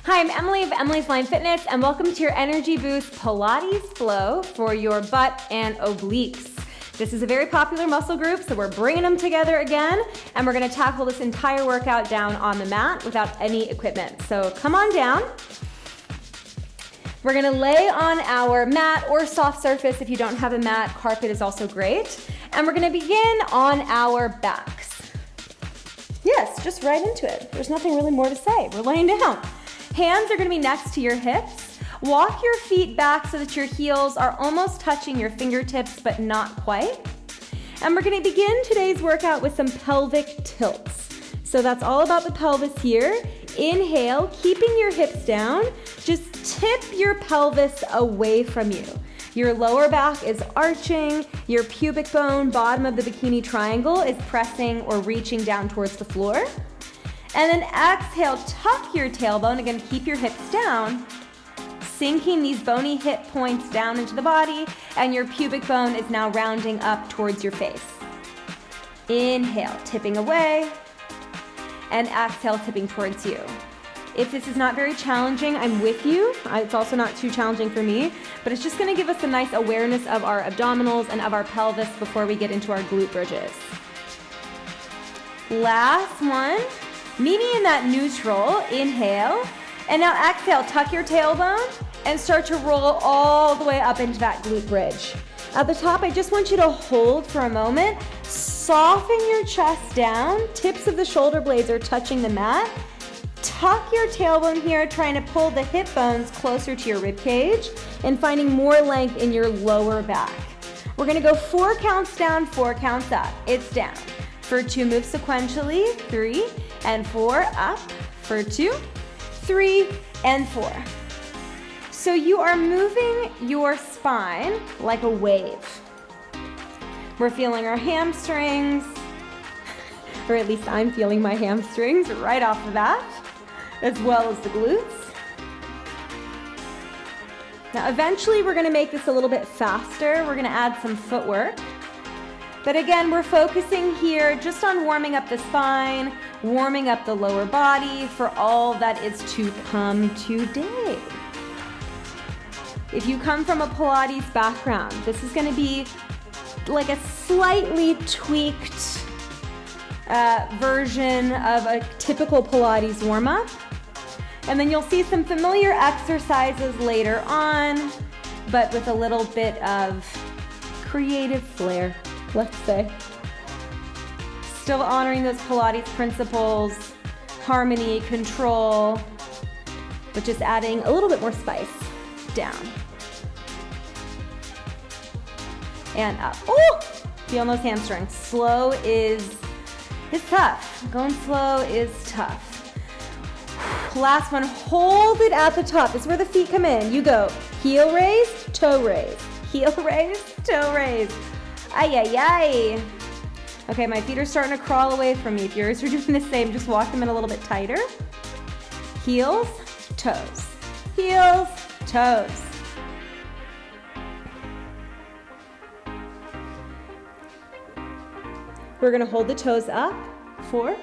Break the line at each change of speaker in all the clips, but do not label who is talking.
Hi, I'm Emily of Emily's Line Fitness, and welcome to your Energy Boost Pilates flow for your butt and obliques. This is a very popular muscle group, so we're bringing them together again, and we're gonna tackle this entire workout down on the mat without any equipment. So come on down. We're gonna lay on our mat or soft surface. If you don't have a mat, carpet is also great. And we're gonna begin on our backs. Yes, just right into it. There's nothing really more to say. We're laying down. Hands are gonna be next to your hips. Walk your feet back so that your heels are almost touching your fingertips, but not quite. And we're gonna begin today's workout with some pelvic tilts. So that's all about the pelvis here. Inhale, keeping your hips down. Just tip your pelvis away from you. Your lower back is arching. Your pubic bone, bottom of the bikini triangle, is pressing or reaching down towards the floor. And then exhale, tuck your tailbone. Again, keep your hips down, sinking these bony hip points down into the body, and your pubic bone is now rounding up towards your face. Inhale, tipping away, and exhale, tipping towards you. If this is not very challenging, I'm with you. It's also not too challenging for me, but it's just gonna give us a nice awareness of our abdominals and of our pelvis before we get into our glute bridges. Last one. Meet me in that neutral, inhale, and now exhale, tuck your tailbone and start to roll all the way up into that glute bridge. At the top, I just want you to hold for a moment, soften your chest down, tips of the shoulder blades are touching the mat, tuck your tailbone here, trying to pull the hip bones closer to your rib cage and finding more length in your lower back. We're gonna go 4 counts down, 4 counts up. It's down. For 2, move sequentially, 3 and 4, up, for 2, 3 and 4. So you are moving your spine like a wave. We're feeling our hamstrings, or at least I'm feeling my hamstrings right off the bat, as well as the glutes. Now eventually we're gonna make this a little bit faster. We're gonna add some footwork. But again, we're focusing here just on warming up the spine, warming up the lower body for all that is to come today. If you come from a Pilates background, this is gonna be like a slightly tweaked version of a typical Pilates warm-up. And then you'll see some familiar exercises later on, but with a little bit of creative flair, let's say. Still honoring those Pilates principles, harmony, control, but just adding a little bit more spice. Down. And up. Oh! Feeling those hamstrings. Slow is tough. Going slow is tough. Last one, hold it at the top. This is where the feet come in. You go heel raise, toe raise. Heel raise, toe raise. Ay, ay, ay. Okay, my feet are starting to crawl away from me. If yours are doing the same, just walk them in a little bit tighter. Heels, toes. Heels, toes. We're gonna hold the toes up. 4,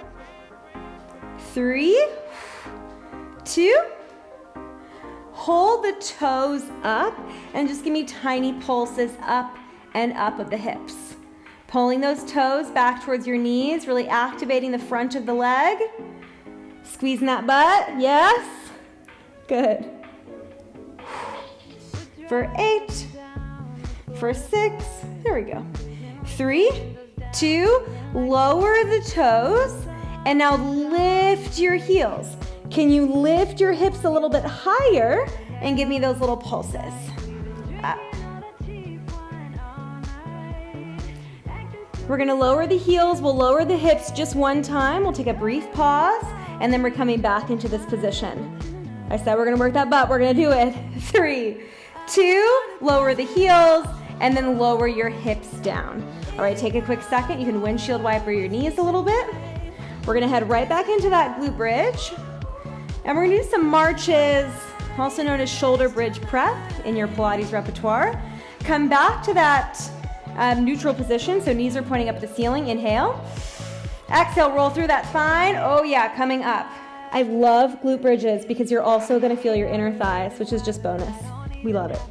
3, 2. Hold the toes up and just give me tiny pulses up and up of the hips. Pulling those toes back towards your knees, really activating the front of the leg. Squeezing that butt, yes. Good. For 8, for 6, there we go. 3, 2, lower the toes, and now lift your heels. Can you lift your hips a little bit higher and give me those little pulses? Up. We're gonna lower the heels, we'll lower the hips just one time. We'll take a brief pause, and then we're coming back into this position. I said we're gonna work that butt, we're gonna do it. 3, 2, lower the heels, and then lower your hips down. All right, take a quick second. You can windshield wiper your knees a little bit. We're gonna head right back into that glute bridge. And we're gonna do some marches, also known as shoulder bridge prep in your Pilates repertoire. Come back to that neutral position, so knees are pointing up at the ceiling. Inhale. Exhale, roll through that spine. Oh yeah, coming up. I love glute bridges because you're also gonna feel your inner thighs, which is just bonus. We love it.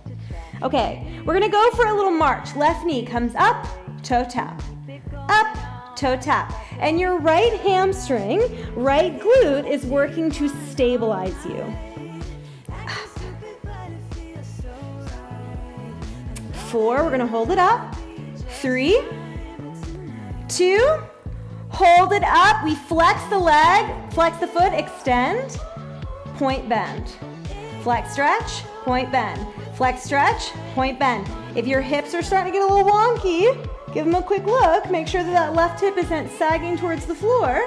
Okay, we're gonna go for a little march. Left knee comes up, toe tap. Up, toe tap. And your right hamstring, right glute is working to stabilize you. Up. 4, we're gonna hold it up. 3, 2, hold it up. We flex the leg, flex the foot, extend, point bend. Flex, stretch, point bend. Flex, stretch, point bend. If your hips are starting to get a little wonky, give them a quick look. Make sure that that left hip isn't sagging towards the floor.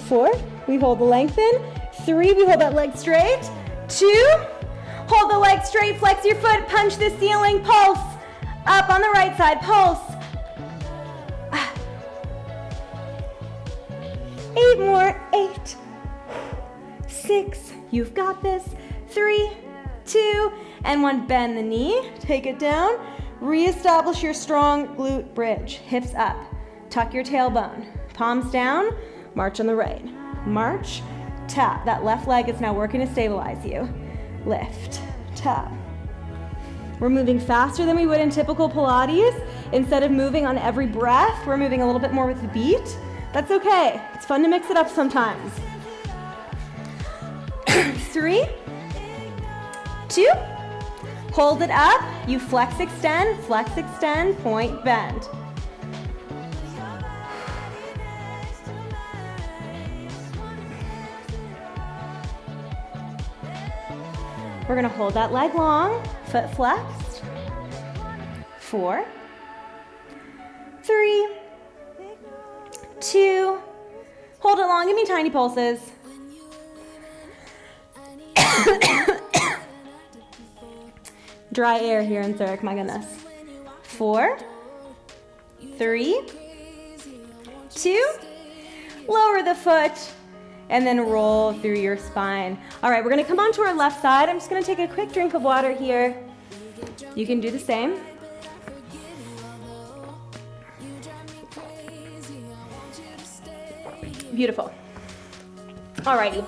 4, we hold the length in. 3, we hold that leg straight. 2, hold the leg straight, flex your foot, punch the ceiling, pulse. Up on the right side, pulse. 8 more, 8, 6, you've got this. 3, 2, and 1, bend the knee, take it down. Reestablish your strong glute bridge. Hips up, tuck your tailbone. Palms down, march on the right. March, tap. That left leg is now working to stabilize you. Lift, tap. We're moving faster than we would in typical Pilates. Instead of moving on every breath, we're moving a little bit more with the beat. That's okay. It's fun to mix it up sometimes. 3, 2, hold it up. You flex, extend, point, bend. We're gonna hold that leg long, foot flexed. 4, 3, 2, hold it long, give me tiny pulses. Dry air here in Zurich, my goodness. 4, 3, 2, lower the foot, and then roll through your spine. All right, we're gonna come onto our left side. I'm just gonna take a quick drink of water here. You can do the same. Beautiful. Alrighty,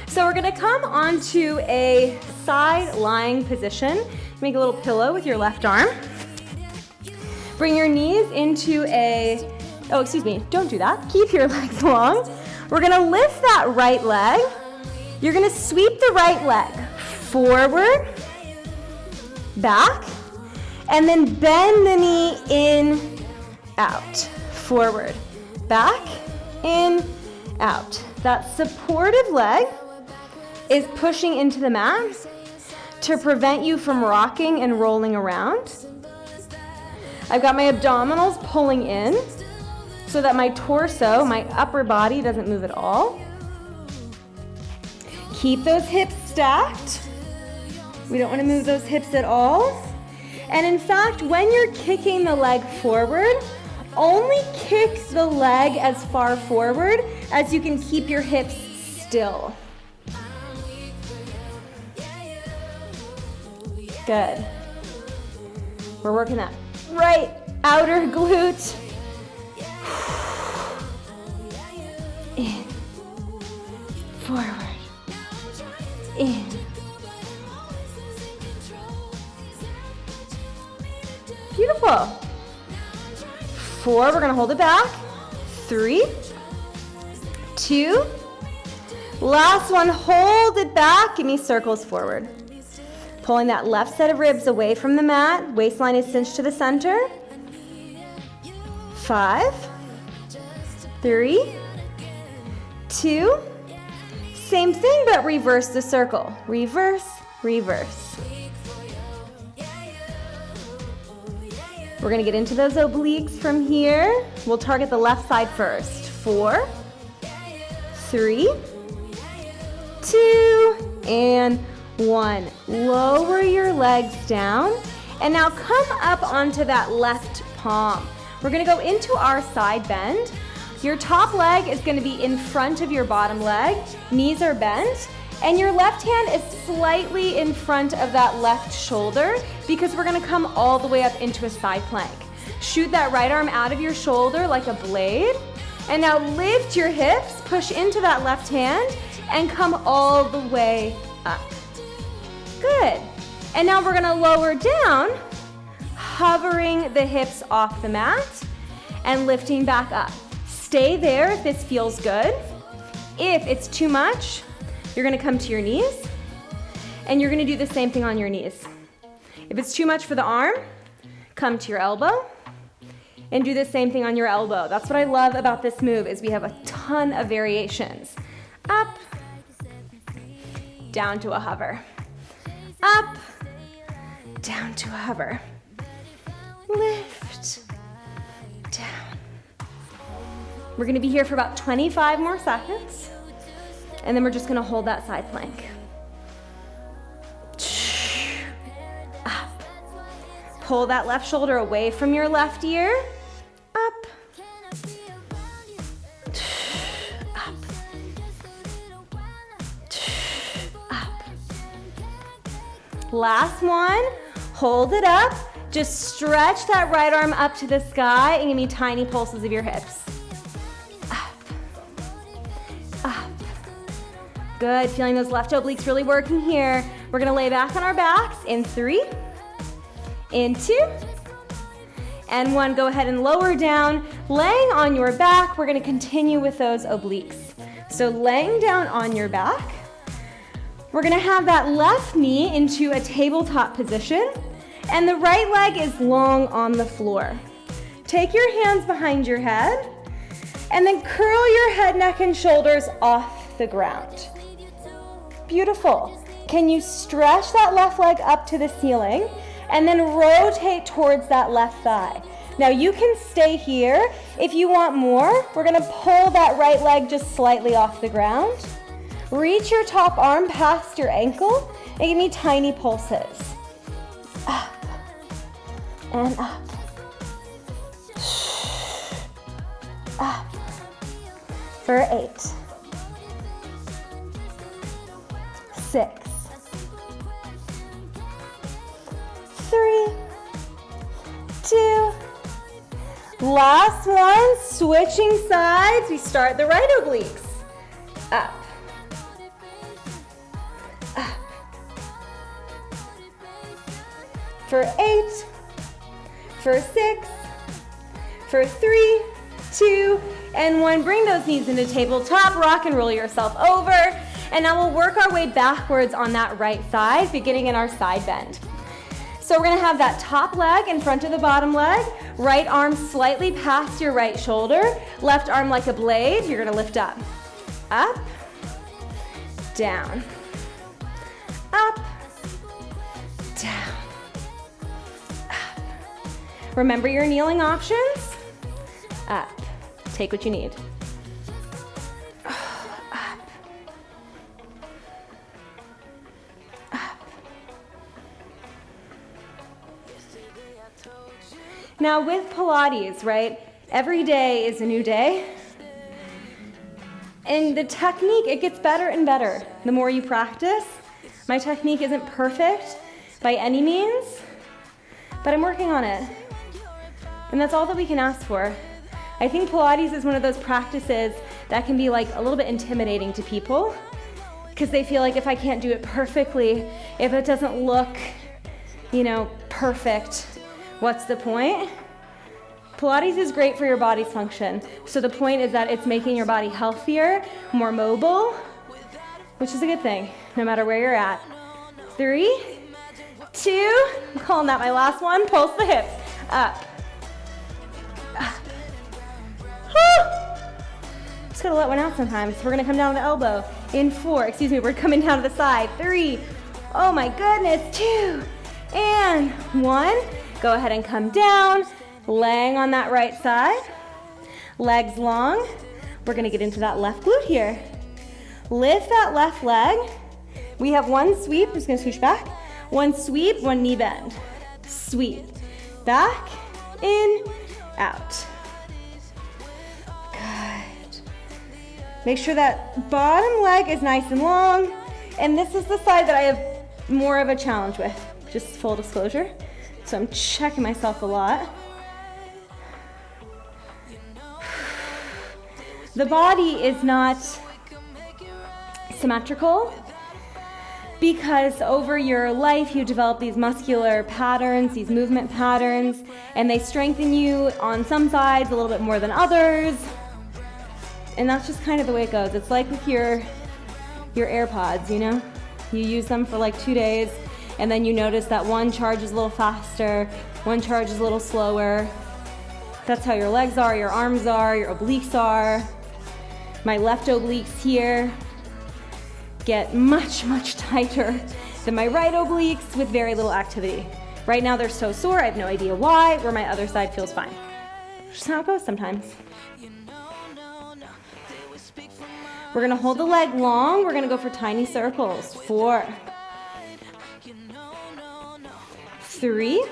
so we're gonna come onto a side lying position. Make a little pillow with your left arm. Bring your knees into don't do that. Keep your legs long. We're gonna lift that right leg. You're gonna sweep the right leg forward, back, and then bend the knee in, out, forward, back, in, out. That supportive leg is pushing into the mat to prevent you from rocking and rolling around. I've got my abdominals pulling in so that my torso, my upper body doesn't move at all. Keep those hips stacked. We don't want to move those hips at all. And in fact, when you're kicking the leg forward, only kick the leg as far forward as you can keep your hips still. Good. We're working that right outer glute. In, forward, in. Beautiful. 4, we're gonna hold it back. 3, 2, last one, hold it back. Give me circles forward. Pulling that left set of ribs away from the mat. Waistline is cinched to the center. 5, 3, 2, same thing, but reverse the circle. Reverse, reverse. We're gonna get into those obliques from here. We'll target the left side first. 4, 3, 2, and 1. Lower your legs down, and now come up onto that left palm. We're gonna go into our side bend. Your top leg is gonna be in front of your bottom leg. Knees are bent, and your left hand is slightly in front of that left shoulder because we're gonna come all the way up into a side plank. Shoot that right arm out of your shoulder like a blade, And now lift your hips, push into that left hand, and come all the way up. Good. And now we're gonna lower down, hovering the hips off the mat and lifting back up. Stay there if this feels good. If it's too much, you're gonna come to your knees and you're gonna do the same thing on your knees. If it's too much for the arm, come to your elbow and do the same thing on your elbow. That's what I love about this move is we have a ton of variations. Up, down to a hover. Up, down to a hover. Lift, down. We're gonna be here for about 25 more seconds, and then we're just gonna hold that side plank. Up. Pull that left shoulder away from your left ear. Up. Up. Up. Last one, hold it up. Just stretch that right arm up to the sky and give me tiny pulses of your hips. Up, up. Good, feeling those left obliques really working here. We're gonna lay back on our backs in 3, in 2, and 1. Go ahead and lower down. Laying on your back, we're gonna continue with those obliques. So laying down on your back, we're gonna have that left knee into a tabletop position, and the right leg is long on the floor. Take your hands behind your head, and then curl your head, neck, and shoulders off the ground. Beautiful. Can you stretch that left leg up to the ceiling, and then rotate towards that left thigh? Now you can stay here. If you want more, we're gonna pull that right leg just slightly off the ground. Reach your top arm past your ankle, and give me tiny pulses. Up. And up. Up. For 8. 6. 3. 2. Last one, switching sides. We start the right obliques. Up. Up. For 8. For 6, for 3, 2, and 1. Bring those knees into tabletop, rock and roll yourself over, and now we'll work our way backwards on that right side, beginning in our side bend. So we're gonna have that top leg in front of the bottom leg, right arm slightly past your right shoulder, left arm like a blade. You're gonna lift up, down, up, down. Remember your kneeling options. Up. Take what you need. Up. Up. Now with Pilates, right? Every day is a new day. And the technique, it gets better and better the more you practice. My technique isn't perfect by any means, but I'm working on it. And that's all that we can ask for. I think Pilates is one of those practices that can be like a little bit intimidating to people because they feel like if I can't do it perfectly, if it doesn't look, perfect, what's the point? Pilates is great for your body's function. So the point is that it's making your body healthier, more mobile, which is a good thing, no matter where you're at. 3, 2, I'm calling that my last one, pulse the hips, up. Just gotta let one out sometimes. We're gonna come down to the elbow. In 4, we're coming down to the side. 3, oh my goodness, 2, and 1. Go ahead and come down, laying on that right side. Legs long. We're gonna get into that left glute here. Lift that left leg. We have one sweep, I'm just gonna swoosh back. One sweep, one knee bend. Sweep, back, in, out. Make sure that bottom leg is nice and long. And this is the side that I have more of a challenge with, just full disclosure. So I'm checking myself a lot. The body is not symmetrical because over your life you develop these muscular patterns, these movement patterns, and they strengthen you on some sides a little bit more than others. And that's just kind of the way it goes. It's like with your AirPods, you know? You use them for like 2 days, and then you notice that one charges a little faster, one charges a little slower. That's how your legs are, your arms are, your obliques are. My left obliques here get much, much tighter than my right obliques with very little activity. Right now they're so sore, I have no idea why, where my other side feels fine. Just how it goes sometimes. We're gonna hold the leg long. We're gonna go for tiny circles. 4, 3,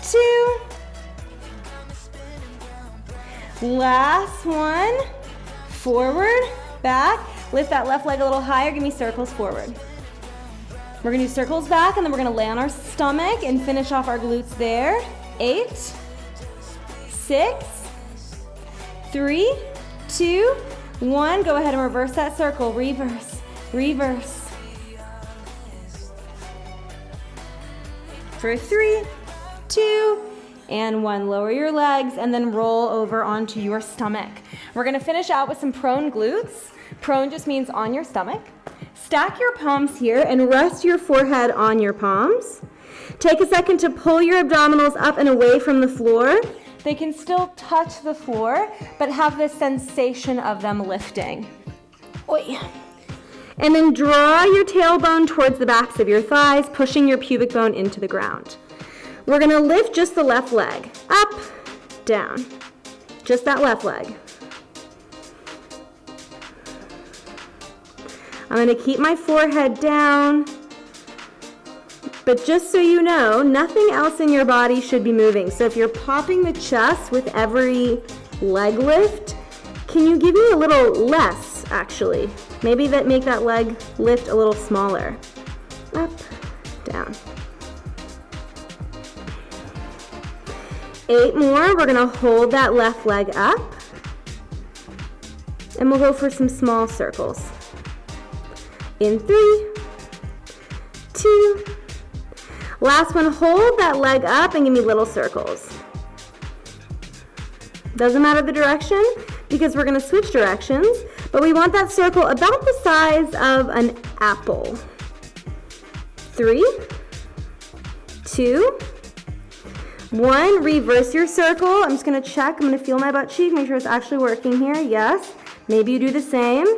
2, last one. Forward, back. Lift that left leg a little higher. Give me circles forward. We're gonna do circles back, and then we're gonna lay on our stomach and finish off our glutes there. 8, 6, 3, 2, 1. Go ahead and reverse that circle. Reverse, reverse. For 3, 2, and 1. Lower your legs and then roll over onto your stomach. We're gonna finish out with some prone glutes. Prone just means on your stomach. Stack your palms here and rest your forehead on your palms. Take a second to pull your abdominals up and away from the floor. They can still touch the floor, but have this sensation of them lifting. Oi. And then draw your tailbone towards the backs of your thighs, pushing your pubic bone into the ground. We're gonna lift just the left leg. Up, down. Just that left leg. I'm gonna keep my forehead down, but just so you know, nothing else in your body should be moving. So if you're popping the chest with every leg lift, can you give me a little less, actually? Maybe make that leg lift a little smaller. Up, down. 8 more, we're gonna hold that left leg up, and we'll go for some small circles. In 3, 2, last one, hold that leg up and give me little circles. Doesn't matter the direction because we're gonna switch directions, but we want that circle about the size of an apple. 3, 2, 1, reverse your circle. I'm just gonna check, I'm gonna feel my butt cheek, make sure it's actually working here. Yes, maybe you do the same.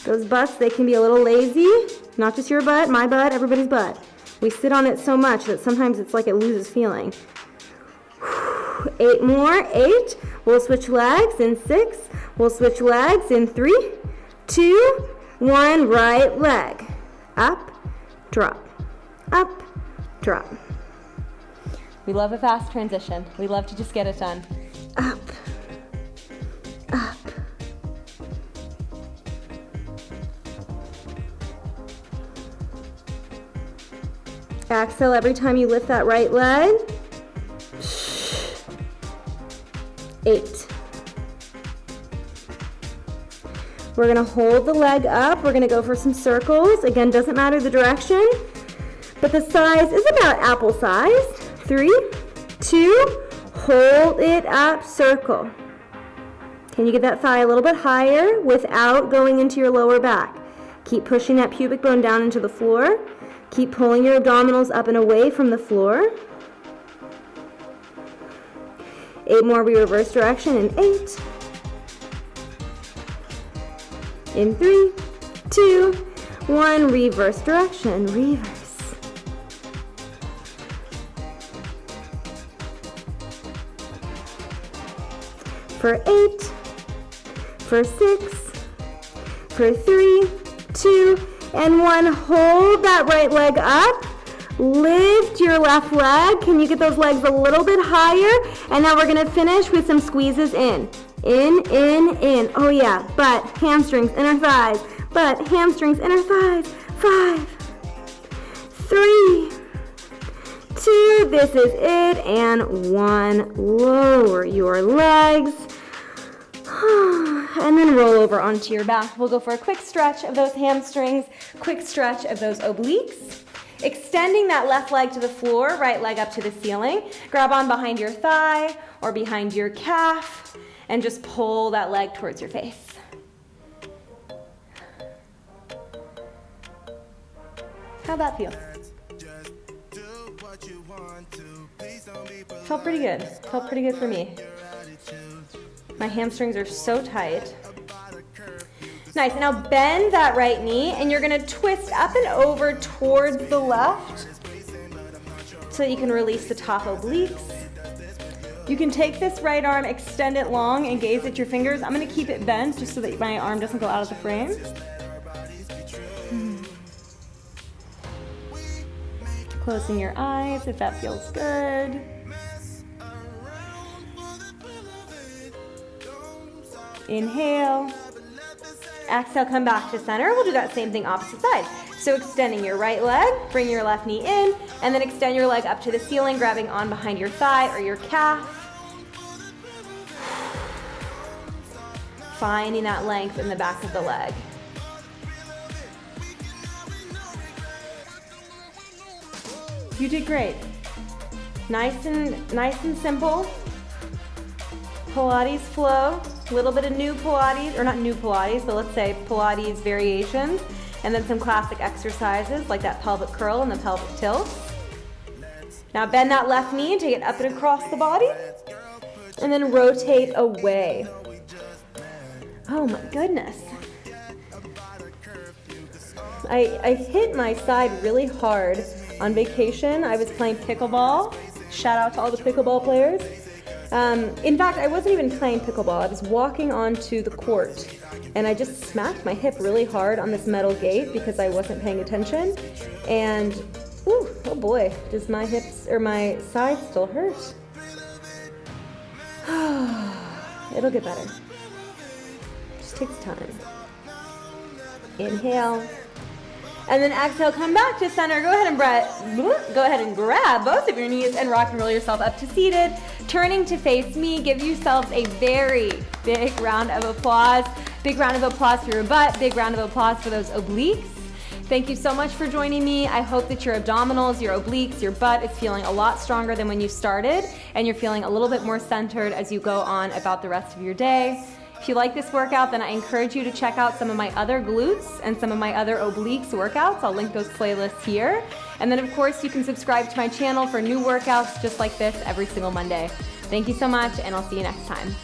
Those butts, they can be a little lazy. Not just your butt, my butt, everybody's butt. We sit on it so much that sometimes it's like it loses feeling. 8 more, 8. We'll switch legs in 6. We'll switch legs in 3, 2, 1. Right leg. Up, drop. Up, drop. We love a fast transition. We love to just get it done. Up, up. Exhale every time you lift that right leg. 8. We're gonna hold the leg up. We're gonna go for some circles. Again, doesn't matter the direction, but the size is about apple size. 3, 2, hold it up, circle. Can you get that thigh a little bit higher without going into your lower back? Keep pushing that pubic bone down into the floor. Keep pulling your abdominals up and away from the floor. 8 more, we reverse direction in 8. In 3, 2, 1, reverse direction, reverse. For 8, for 6, for 3, 2, and 1, hold that right leg up, lift your left leg. Can you get those legs a little bit higher? And now we're gonna finish with some squeezes in. In. Oh yeah, butt, hamstrings, inner thighs, butt, hamstrings, inner thighs. 5, 3, 2, this is it, and 1, lower your legs, and then roll over onto your back. We'll go for a quick stretch of those hamstrings, quick stretch of those obliques. Extending that left leg to the floor, right leg up to the ceiling. Grab on behind your thigh or behind your calf and just pull that leg towards your face. How'd that feel? Felt pretty good. Felt pretty good for me. My hamstrings are so tight. Nice, now bend that right knee and you're gonna twist up and over towards the left so that you can release the top obliques. You can take this right arm, extend it long and gaze at your fingers. I'm gonna keep it bent just so that my arm doesn't go out of the frame. Closing your eyes if that feels good. Inhale. Exhale, come back to center. We'll do that same thing opposite side. So extending your right leg, bring your left knee in, and then extend your leg up to the ceiling, grabbing on behind your thigh or your calf. Finding that length in the back of the leg. You did great. Nice and simple. Pilates flow. A little bit of new Pilates, or not new Pilates, but let's say Pilates variations, and then some classic exercises like that pelvic curl and the pelvic tilts. Now bend that left knee and take it up and across the body, and then rotate away. Oh my goodness. I hit my side really hard on vacation. I was playing pickleball. Shout out to all the pickleball players. In fact, I wasn't even playing pickleball. I was walking onto the court and I just smacked my hip really hard on this metal gate because I wasn't paying attention. And, ooh, oh boy, does my hips or my side still hurt? It'll get better. Just takes time. Inhale. And then exhale, come back to center. Go ahead and grab both of your knees and rock and roll yourself up to seated. Turning to face me, give yourselves a very big round of applause. Big round of applause for your butt. Big round of applause for those obliques. Thank you so much for joining me. I hope that your abdominals, your obliques, your butt is feeling a lot stronger than when you started, and you're feeling a little bit more centered as you go on about the rest of your day. If you like this workout, then I encourage you to check out some of my other glutes and some of my other obliques workouts. I'll link those playlists here. And then of course you can subscribe to my channel for new workouts just like this every single Monday. Thank you so much, and I'll see you next time.